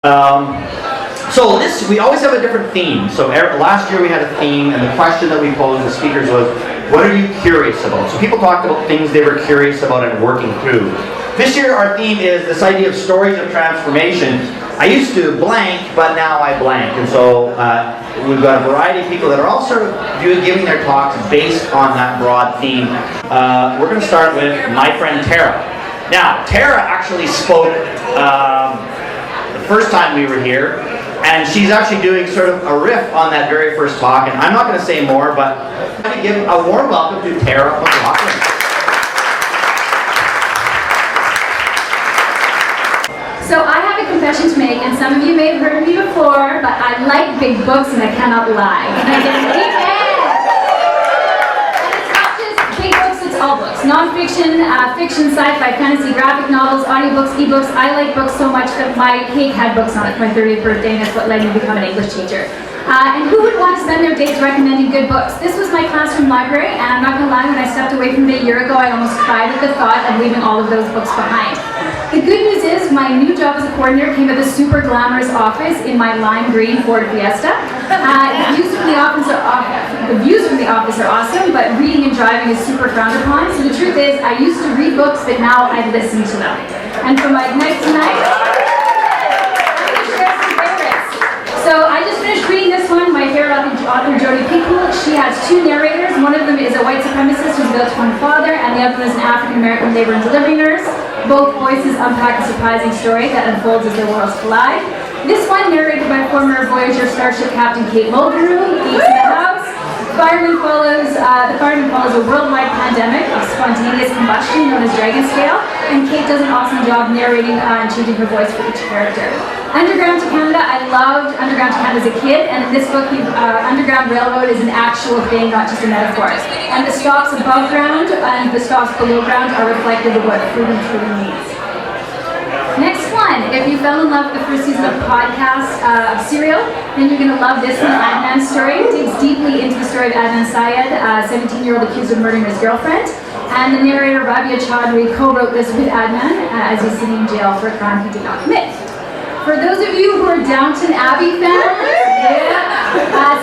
So we always have a different theme. So last year we had a theme, and the question that we posed to speakers was, what are you curious about? So people talked about things they were curious about and working through. This year our theme is this idea of stories of transformation. I used to blank, but now I blank. And so we've got a variety of people that are all sort of giving their talks based on that broad theme. We're going to start with my friend Tara. Now, Tara actually spoke the first time we were here, and she's actually doing sort of a riff on that very first talk, and I'm not going to say more, but I'm going to give a warm welcome to Tara McLauchlan. So I have a confession to make, and some of you may have heard of me before, but I like big books and I cannot lie. And it's not just big books, it's all books. Non-fiction, fiction, sci-fi, fantasy, graphic novels, audiobooks, ebooks. I like books so much that my cake had books on it for my 30th birthday, and that's what led me to become an English teacher. And who would want to spend their days recommending good books? This was my classroom library, and I'm not going to lie, when I stepped away from it a year ago, I almost cried at the thought of leaving all of those books behind. The good news is my new job as a coordinator came with a super glamorous office in my lime green Ford Fiesta. The views from the office are awesome, but reading and driving is super frowned upon. So the truth is, I used to read books, but now I listen to them. And for my night tonight, I'm going to share some favorites. So I just finished reading this one, my favorite author Jodi Picoult. She has two narrators. One of them is a white supremacist who's built one father, and the other one is an African-American labor and delivery nurse. Both voices unpack a surprising story that unfolds as their worlds collide. This one, narrated by former Voyager Starship Captain Kate Mulgrew, Geeks in the House. The fireman follows a worldwide pandemic of spontaneous combustion known as Dragon Scale, and Kate does an awesome job narrating and changing her voice for each character. Underground to Canada, I loved Underground to Canada as a kid, and in this book, Underground Railroad is an actual thing, not just a metaphor. And the stops above ground and the stops below ground are reflective of what freedom truly means. Next one, if you fell in love with the first season of podcast of Serial, then you're going to love this one, Adnan's story. It digs deeply into the story of Adnan Syed, a 17-year-old accused of murdering his girlfriend. And the narrator, Rabia Chaudhry, co-wrote this with Adnan as he's sitting in jail for a crime he did not commit. For those of you who are Downton Abbey fans,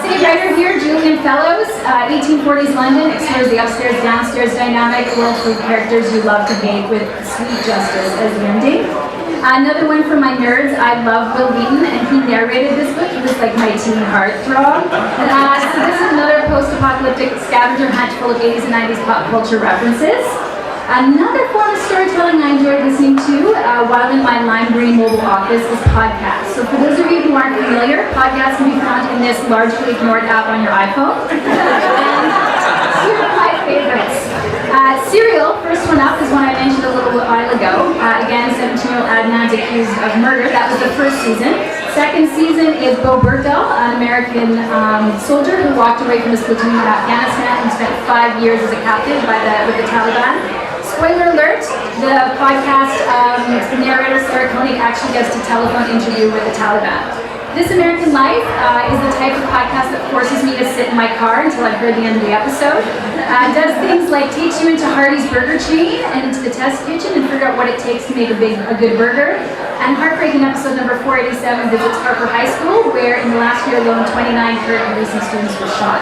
city writer here, Julian Fellows, 1840s London, explores the upstairs-downstairs dynamic, world full of characters you love to hate with sweet justice as the ending. Another one for my nerds, I love Will Wheaton, and he narrated this book. He was like my teen heartthrob. So this is another post-apocalyptic scavenger hunt full of 80s and 90s pop culture references. Another form of storytelling I enjoyed listening to while in my lime green mobile office is podcasts. So for those of you who aren't familiar, podcasts can be found in this largely ignored app on your iPhone. And here are my favorites. Serial, first one up, is one I mentioned a little while ago. Again, 17-year-old Adnan's accused of murder. That was the first season. Second season is Bo Bergdahl, an American soldier who walked away from his platoon in Afghanistan and spent 5 years as a captive with the Taliban. Spoiler alert, the podcast narrator Sarah Koenig actually gets to telephone interview with the Taliban. This American Life is the type of podcast that forces me to sit in my car until I've heard the end of the episode. Does things like takes you into Hardee's burger chain and into the test kitchen and figure out what it takes to make a good burger. And heartbreaking episode number 487 visits Harper High School, where in the last year alone 29 current and recent students were shot.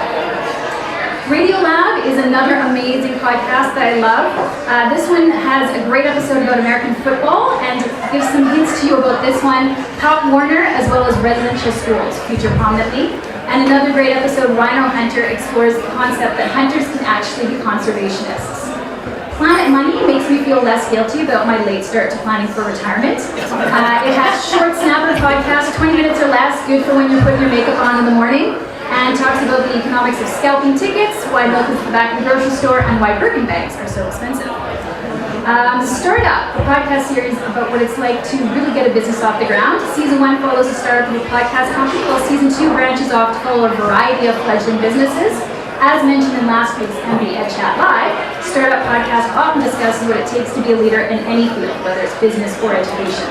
RADIOLAB is another amazing podcast that I love. This one has a great episode about American football and gives some hints to you about this one. Pop Warner, as well as residential schools, feature prominently. And another great episode, Rhino Hunter, explores the concept that hunters can actually be conservationists. Planet Money makes me feel less guilty about my late start to planning for retirement. It has short snapper podcasts, 20 minutes or less, good for when you're putting your makeup on in the morning. And talks about the economics of scalping tickets, why milk is at the back of the grocery store, and why Birkin bags are so expensive. Startup, a podcast series about what it's like to really get a business off the ground. Season 1 follows the startup of a podcast company, while Season 2 branches off to follow a variety of fledgling businesses. As mentioned in last week's MB at Chat Live, Startup Podcast often discusses what it takes to be a leader in any field, whether it's business or education.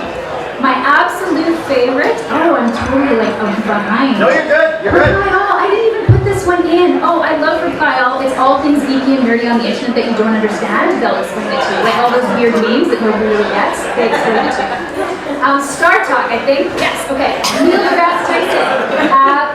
My absolute favorite, I'm totally behind. No, you're good, you're good. I didn't even put this one in. I love Reply All. It's all things geeky and nerdy on the internet that you don't understand. They'll explain it to you. Like all those weird memes that nobody really gets, they explain it to you. Star Talk, I think. Yes, okay. Neil deGrasse Tyson.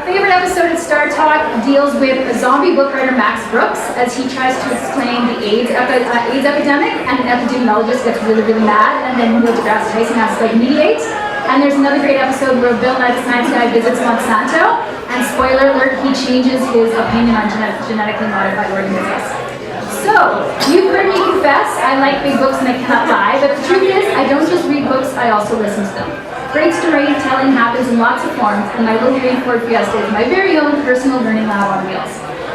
Favorite episode of Star Talk deals with zombie book writer Max Brooks as he tries to explain the AIDS epidemic, and an epidemiologist gets really, really mad, and then Neil deGrasse Tyson has to mediate. And there's another great episode where Bill Nye the Science Guy visits Monsanto, and spoiler alert, he changes his opinion on genetically modified organisms. So, you've heard me confess, I like big books and I cannot lie, but the truth is, I don't just read books, I also listen to them. Great storytelling happens in lots of forms, and my little green Ford Fiesta is my very own personal learning lab on wheels.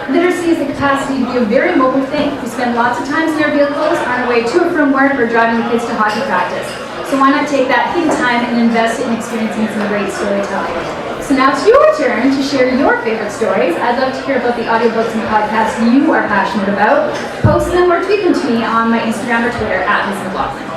Literacy is the capacity to do a very mobile thing. We spend lots of times in our vehicles on our way to or from work or driving the kids to hockey practice. So why not take that hidden time and invest it in experiencing some great storytelling? So now it's your turn to share your favorite stories. I'd love to hear about the audiobooks and podcasts you are passionate about. Post them or tweet them to me on my Instagram or Twitter @Ms. McLauchlan.